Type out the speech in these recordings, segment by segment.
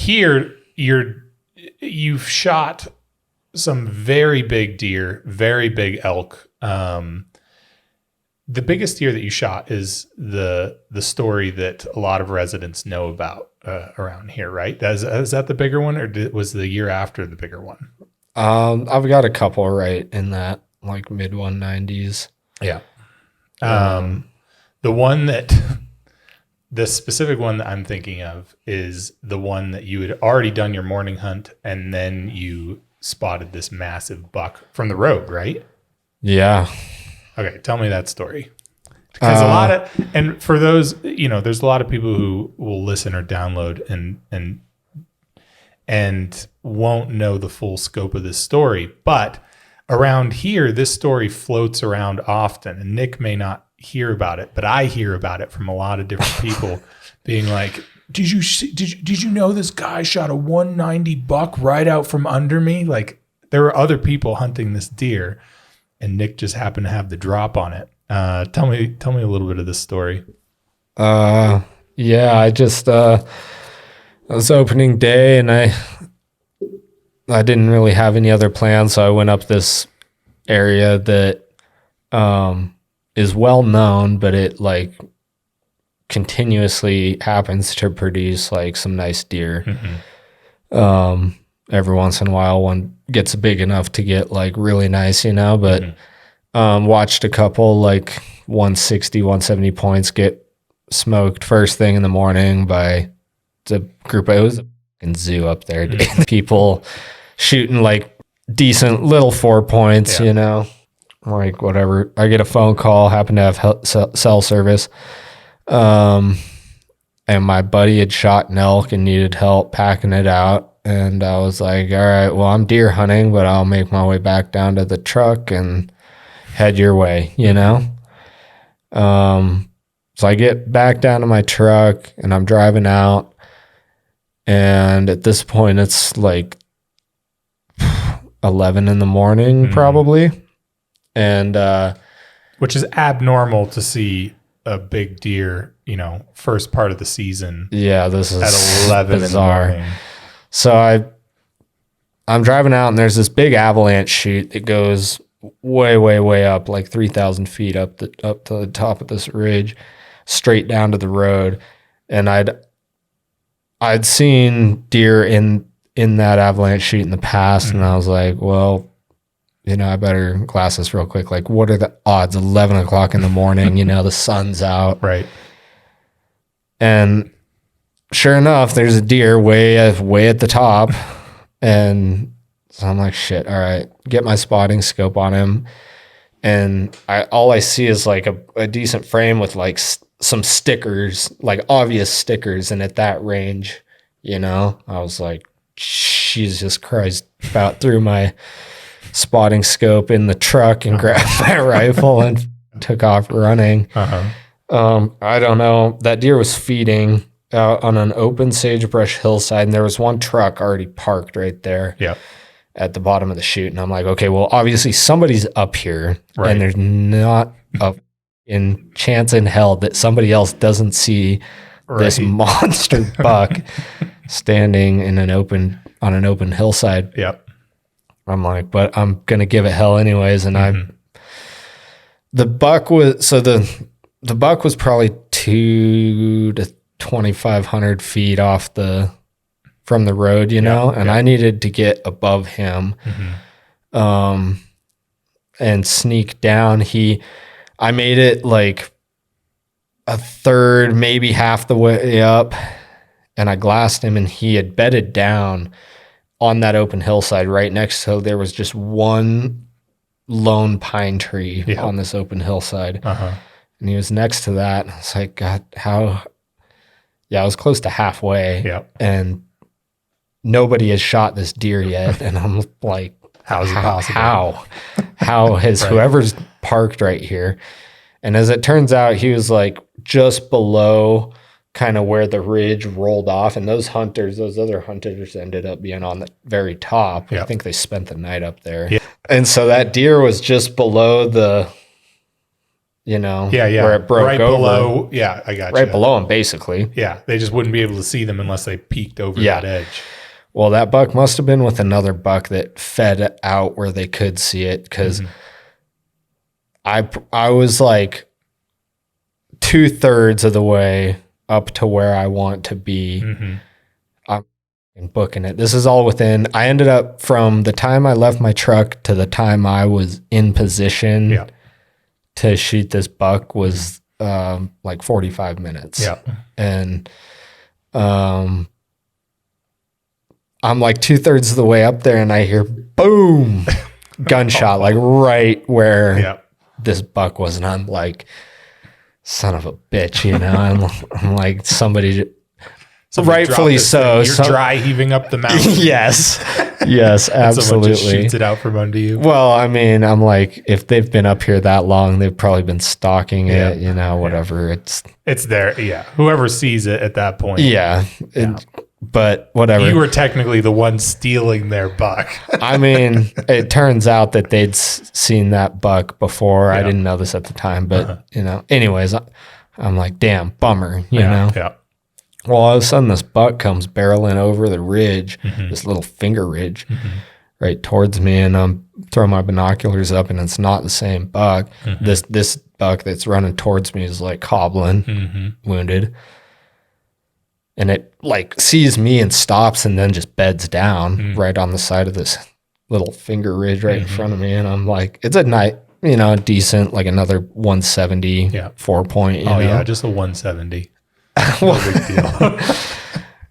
here you've shot some very big deer, very big elk. The biggest deer that you shot is the story that a lot of residents know about around here, right? Is that the bigger one, or was the year after the bigger one? I've got a couple right in that like mid 190s. Yeah. The specific one that I'm thinking of is the one that you had already done your morning hunt, and then you spotted this massive buck from the road, right? Yeah. Okay, tell me that story. Because and for those, there's a lot of people who will listen or download and won't know the full scope of this story. But around here, this story floats around often, and Nick may not hear about it, but I hear about it from a lot of different people being like, did you know this guy shot a 190 buck right out from under me? Like, there were other people hunting this deer, and Nick just happened to have the drop on it. Tell me a little bit of this story. Yeah, I just it was opening day, and I didn't really have any other plans, so I went up this area that is well known, but it like continuously happens to produce like some nice deer. Mm-hmm. Every once in a while one gets big enough to get like really nice, but mm-hmm. Watched a couple like 160, 170 points get smoked first thing in the morning by the group. It was a zoo up there. Mm-hmm. People shooting like decent little 4 points, like whatever. I get a phone call, happen to have cell service. And my buddy had shot an elk and needed help packing it out. And I was like, all right, well, I'm deer hunting, but I'll make my way back down to the truck and head your way, So I get back down to my truck and I'm driving out. And at this point, it's like 11 in the morning, mm-hmm. probably. And which is abnormal to see a big deer, first part of the season. Yeah, this is at 11 bizarre. In the morning. So I'm driving out, and there's this big avalanche chute that goes way, way, way up, like 3,000 feet up to the top of this ridge, straight down to the road. And I'd seen deer in that avalanche chute in the past, mm-hmm. and I was like, well, I better glass this real quick. Like, what are the odds? 11 o'clock in the morning, the sun's out. Right. And sure enough, there's a deer way at the top. And so I'm like, shit, all right, get my spotting scope on him. And all I see is like a decent frame with like some stickers, like obvious stickers. And at that range, I was like, Jesus Christ, about threw my spotting scope in the truck and grabbed my rifle and took off running. Uh-huh. I don't know. That deer was feeding out on an open sagebrush hillside, and there was one truck already parked right there at the bottom of the chute. And I'm like, okay, well, obviously somebody's up here, right. And there's not a chance in hell that somebody else doesn't see this monster buck standing on an open hillside. Yep. I'm like, but I'm going to give it hell anyways. And mm-hmm. The buck was probably 200 to 2,500 feet from the road, and I needed to get above him, mm-hmm. And sneak down. I made it like a third, maybe half the way up, and I glassed him, and he had bedded down on that open hillside right next to, there was just one lone pine tree on this open hillside. Uh-huh. And he was next to that. It's like, God, I was close to halfway, and nobody has shot this deer yet. And I'm like, how is it possible? How has whoever's parked right here? And as it turns out, he was like just below kind of where the ridge rolled off, and those other hunters ended up being on the very top. Yep. I think they spent the night up there. Yep. And so that deer was just below you know, Yeah. where it broke right over. below. Yeah, I got you. Right below him, basically. Yeah, they just wouldn't be able to see them unless they peeked over that edge. Well, that buck must have been with another buck that fed out where they could see it, because I was like 2/3 of the way up to where I want to be. I'm booking it. This is all within. I ended up, from the time I left my truck to the time I was in position to shoot this buck was like 45 minutes. Yeah, and I'm like 2/3 of the way up there, and I hear boom, gunshot, like right where this buck was, and I'm like, son of a bitch, you know. I'm like, somebody rightfully so. You're dry heaving up the mountain. Yes, absolutely. Someone just shoots it out from under you. Well, I mean, I'm like, if they've been up here that long, they've probably been stalking it, you know, whatever. It's there. Yeah. Whoever sees it at that point. Yeah. But whatever. You were technically the one stealing their buck. I mean, it turns out that they'd seen that buck before. I didn't know this at the time, but you know, anyways, I'm like, damn, bummer, you know? Yeah. Well, all of a sudden this buck comes barreling over the ridge, this little finger ridge, right towards me, and I'm throwing my binoculars up, and it's not the same buck. This buck that's running towards me is like hobbling, wounded. And it like sees me and stops, and then just beds down right on the side of this little finger ridge right in front of me. And I'm like, it's a night, you know, decent, like another 170, 4-point. You know? Yeah, just a 170. No big deal.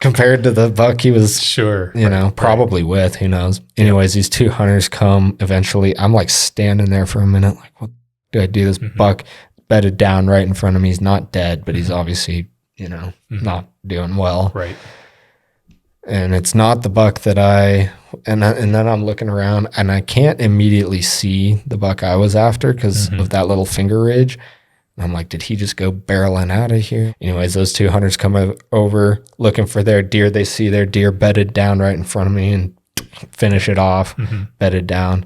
Compared to the buck he was, you know, probably with, who knows. Anyways, these two hunters come eventually. I'm like standing there for a minute, like, what do I do? This buck bedded down right in front of me. He's not dead, but he's obviously, you know, not doing well. Right. And it's not the buck that and then I'm looking around, and I can't immediately see the buck I was after because of that little finger ridge. And I'm like, did he just go barreling out of here? Anyways, those two hunters come over looking for their deer. They see their deer bedded down right in front of me and finish it off, bedded down.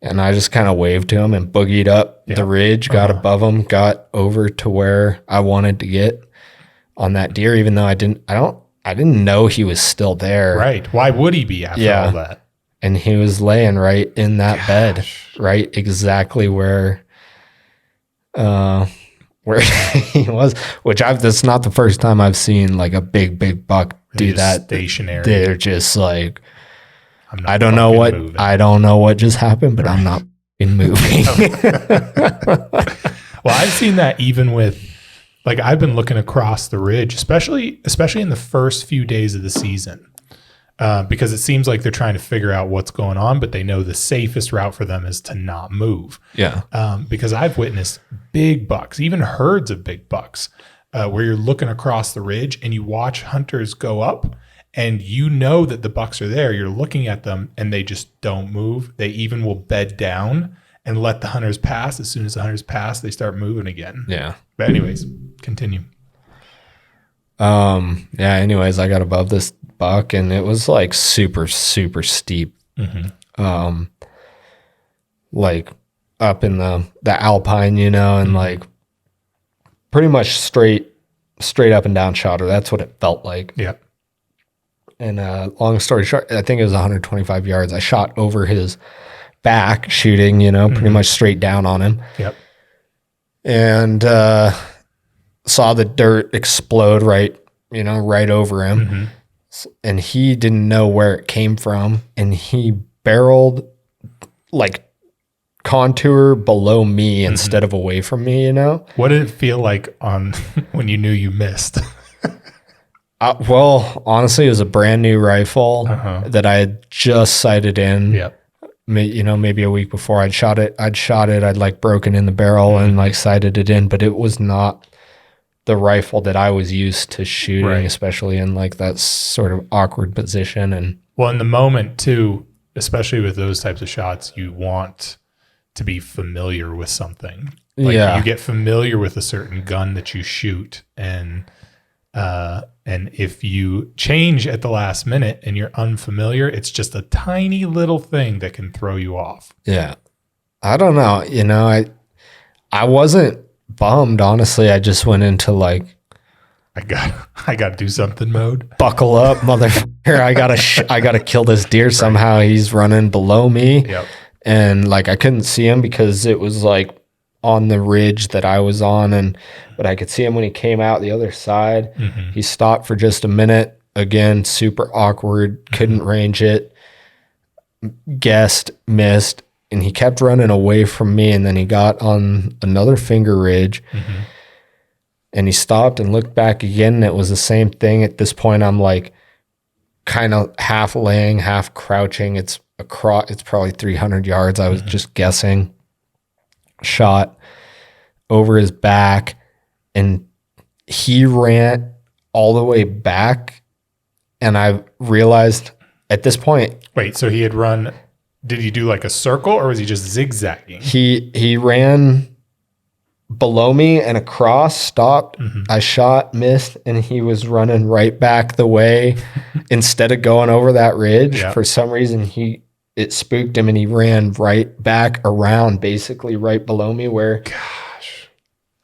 And I just kind of waved to him and boogied up the ridge, got above him, got over to where I wanted to get on that deer, even though I didn't know he was still there. Right. Why would he be after all that? And he was laying right in that bed, right exactly where he was, which that's not the first time I've seen like a big buck do that. Stationary. They're just like, I don't know what just happened, but I'm not moving. Well, I've seen that even with, like, I've been looking across the ridge, especially in the first few days of the season, because it seems like they're trying to figure out what's going on, but they know the safest route for them is to not move. Yeah. Because I've witnessed big bucks, even herds of big bucks, where you're looking across the ridge and you watch hunters go up, and you know that the bucks are there. You're looking at them and they just don't move. They even will bed down and let the hunters pass. As soon as the hunters pass, they start moving again. Yeah. But anyways, continue. Anyways, I got above this buck, and it was like super, super steep. Like up in the alpine, you know, and like pretty much straight up and down shotter. That's what it felt like. Yeah. And long story short, I think it was 125 yards. I shot over his back shooting, you know, pretty much straight down on him. Yep. And saw the dirt explode right over him. And he didn't know where it came from. And he barreled like contour below me instead of away from me, you know? What did it feel like on when you knew you missed? Well, honestly, it was a brand new rifle that I had just sighted in. Yep. You know, maybe a week before I'd shot it. I'd like broken in the barrel and like sighted it in, but it was not the rifle that I was used to shooting, especially in like that sort of awkward position. And well, in the moment too, especially with those types of shots, you want to be familiar with something. Like you get familiar with a certain gun that you shoot, and if you change at the last minute and you're unfamiliar, it's just a tiny little thing that can throw you off. Yeah. I don't know. You know, I wasn't bummed, honestly. I just went into like, I got to do something mode. buckle up, motherfucker. I gotta kill this deer somehow. He's running below me. Yep. And like I couldn't see him because it was like on the ridge that I was on, but I could see him when he came out the other side. Mm-hmm. He stopped for just a minute. Again, super awkward, couldn't range it. Guessed, missed, and he kept running away from me. And then he got on another finger ridge. Mm-hmm. And he stopped and looked back again, and it was the same thing. At this point, I'm like kind of half laying, half crouching. It's probably 300 yards. I was just guessing. Shot over his back, and he ran all the way back. And I realized at this point. Wait, so he had run. Did he do like a circle, or was he just zigzagging? He ran below me and across, stopped. Mm-hmm. I shot, missed, and he was running right back the way instead of going over that ridge. Yeah. For some reason, it spooked him, and he ran right back around, basically right below me, where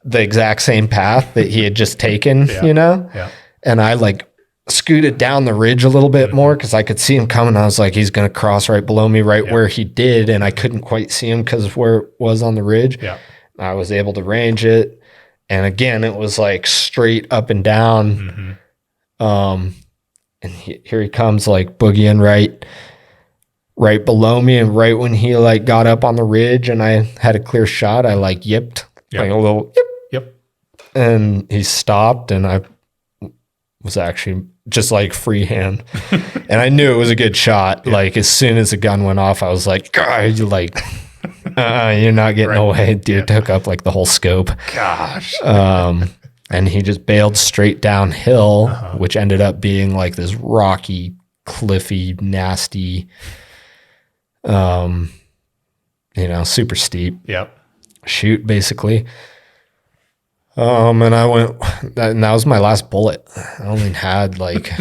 the exact same path that he had just taken, Yeah. you know? Yeah. And I like scooted down the ridge a little bit more because I could see him coming. I was like, he's going to cross right below me, right where he did. And I couldn't quite see him because of where it was on the ridge. Yeah. I was able to range it. And again, it was like straight up and down. Mm-hmm. And here he comes, like boogieing right below me. And right when he like got up on the ridge and I had a clear shot, I like yipped, like a little yip. Yep. And he stopped, and I was actually just like freehand. And I knew it was a good shot. Like as soon as the gun went off, I was like, God, you're not getting away. Dude took up like the whole scope. Gosh. And he just bailed straight downhill, which ended up being like this rocky, cliffy, nasty, super steep Yep. shoot, basically. And I went, and that was my last bullet. I only had like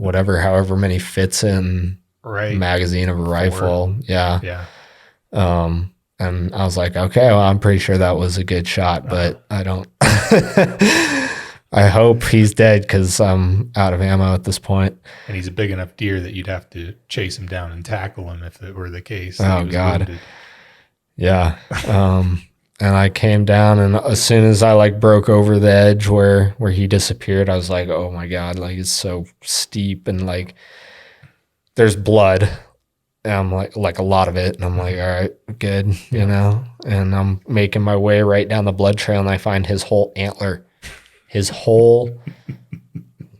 however many fits in magazine of a rifle. Yeah. Yeah. And I was like, okay, well, I'm pretty sure that was a good shot, but I don't, I hope he's dead because I'm out of ammo at this point. And he's a big enough deer that you'd have to chase him down and tackle him if it were the case. Oh, God. Wounded. Yeah. And I came down, and as soon as I like broke over the edge where he disappeared, I was like, oh my God, like it's so steep and like there's blood. And I'm like a lot of it. And I'm like, all right, good, you know? And I'm making my way right down the blood trail, and I find his whole antler, his whole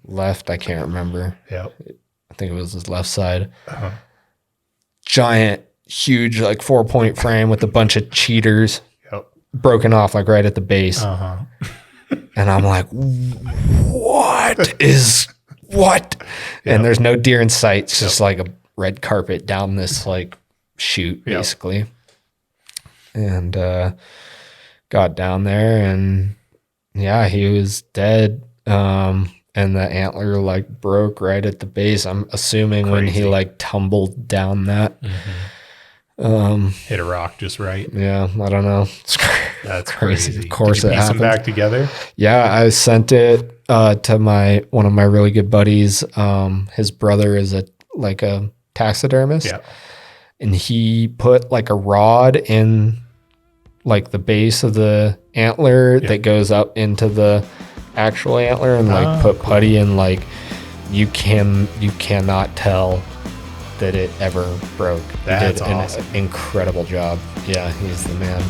left, I can't remember. Yep. I think it was his left side. Giant, huge, like 4-point frame with a bunch of cheaters. Broken off like right at the base. And I'm like, what? And there's no deer in sight. It's just like a red carpet down this like chute, basically. And got down there, and yeah, he was dead. And the antler like broke right at the base. I'm assuming when he like tumbled down that. Hit a rock just right. Yeah, I don't know. That's crazy. Of course, Did you it piece them happened. back together? Yeah, I sent it to one of my really good buddies. His brother is a taxidermist. Yeah. And he put like a rod in like the base of the antler that goes up into the actual antler, and like put putty in. Like you cannot tell that it ever broke. That's he did awesome. An incredible job. Yeah, he's the man.